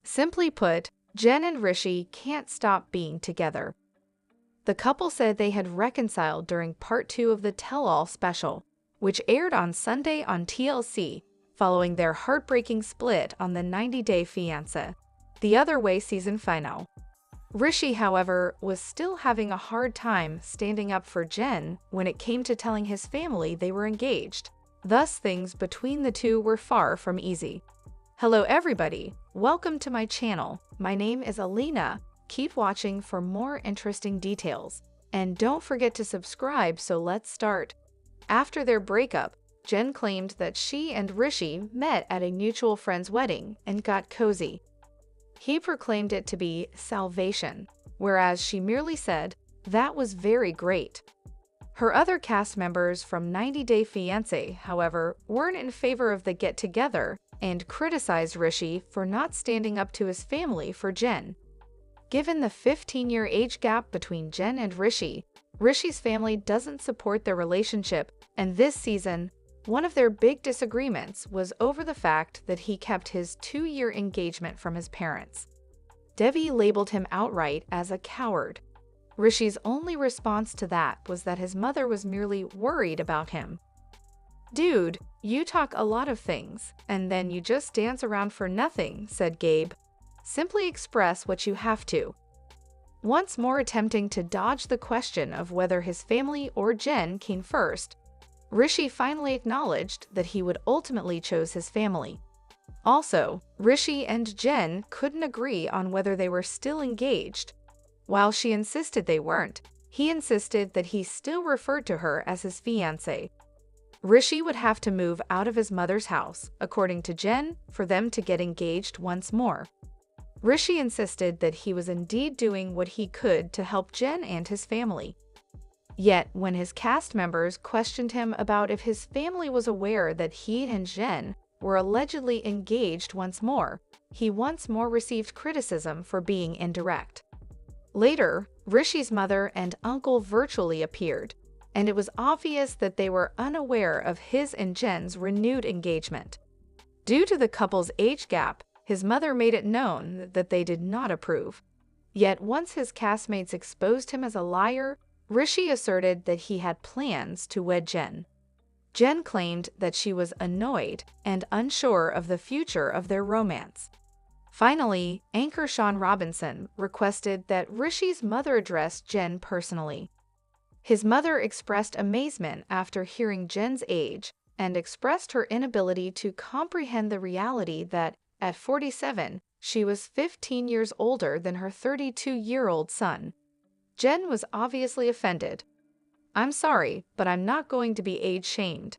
Simply put, Jen and Rishi can't stop being together. The couple said they had reconciled during part 2 of the Tell-All special, which aired on Sunday on TLC, following their heartbreaking split on the 90 Day Fiancé, the Other Way season finale. Rishi, however, was still having a hard time standing up for Jen when it came to telling his family they were engaged. Thus, things between the two were far from easy. Hello everybody, welcome to my channel. My name is Alina. Keep watching for more interesting details. And don't forget to subscribe, so let's start. After their breakup, Jen claimed that she and Rishi met at a mutual friend's wedding and got cozy. He proclaimed it to be salvation, whereas she merely said, "That was very great." Her other cast members from 90 Day Fiancé, however, weren't in favor of the get-together and criticized Rishi for not standing up to his family for Jen. Given the 15-year age gap between Jen and Rishi, Rishi's family doesn't support their relationship, and this season, one of their big disagreements was over the fact that he kept his 2-year engagement from his parents. Debbie labeled him outright as a coward. Rishi's only response to that was that his mother was merely worried about him. "Dude, you talk a lot of things, and then you just dance around for nothing," said Gabe. "Simply express what you have to." Once more attempting to dodge the question of whether his family or Jen came first, Rishi finally acknowledged that he would ultimately choose his family. Also, Rishi and Jen couldn't agree on whether they were still engaged. While she insisted they weren't, he insisted that he still referred to her as his fiancée. Rishi would have to move out of his mother's house, according to Jen, for them to get engaged once more. Rishi insisted that he was indeed doing what he could to help Jen and his family. Yet, when his cast members questioned him about if his family was aware that he and Jen were allegedly engaged once more, he once more received criticism for being indirect. Later, Rishi's mother and uncle virtually appeared, and it was obvious that they were unaware of his and Jen's renewed engagement. Due to the couple's age gap, his mother made it known that they did not approve. Yet once his castmates exposed him as a liar, Rishi asserted that he had plans to wed Jen. Jen claimed that she was annoyed and unsure of the future of their romance. Finally, anchor Sean Robinson requested that Rishi's mother address Jen personally. His mother expressed amazement after hearing Jen's age and expressed her inability to comprehend the reality that, at 47, she was 15 years older than her 32-year-old son. Jen was obviously offended. "I'm sorry, but I'm not going to be age-shamed."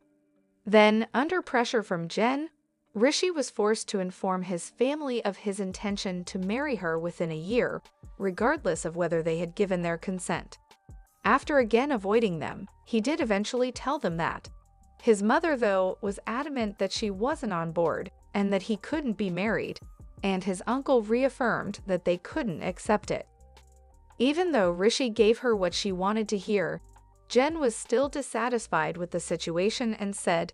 Then, under pressure from Jen, Rishi was forced to inform his family of his intention to marry her within a year, regardless of whether they had given their consent. After again avoiding them, he did eventually tell them that. His mother, though, was adamant that she wasn't on board and that he couldn't be married, and his uncle reaffirmed that they couldn't accept it. Even though Rishi gave her what she wanted to hear, Jen was still dissatisfied with the situation and said,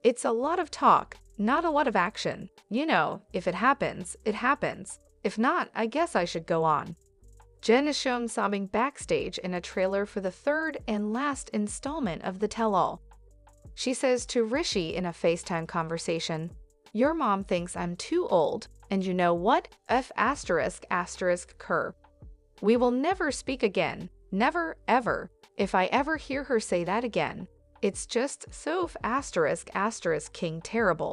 "It's a lot of talk, not a lot of action. You know, if it happens, it happens. If not, I guess I should go on." Jen is shown sobbing backstage in a trailer for the third and last installment of the Tell-All. She says to Rishi in a FaceTime conversation, "Your mom thinks I'm too old, and you know what? F*****cur. We will never speak again. Never, ever. If I ever hear her say that again, it's just so ****king terrible."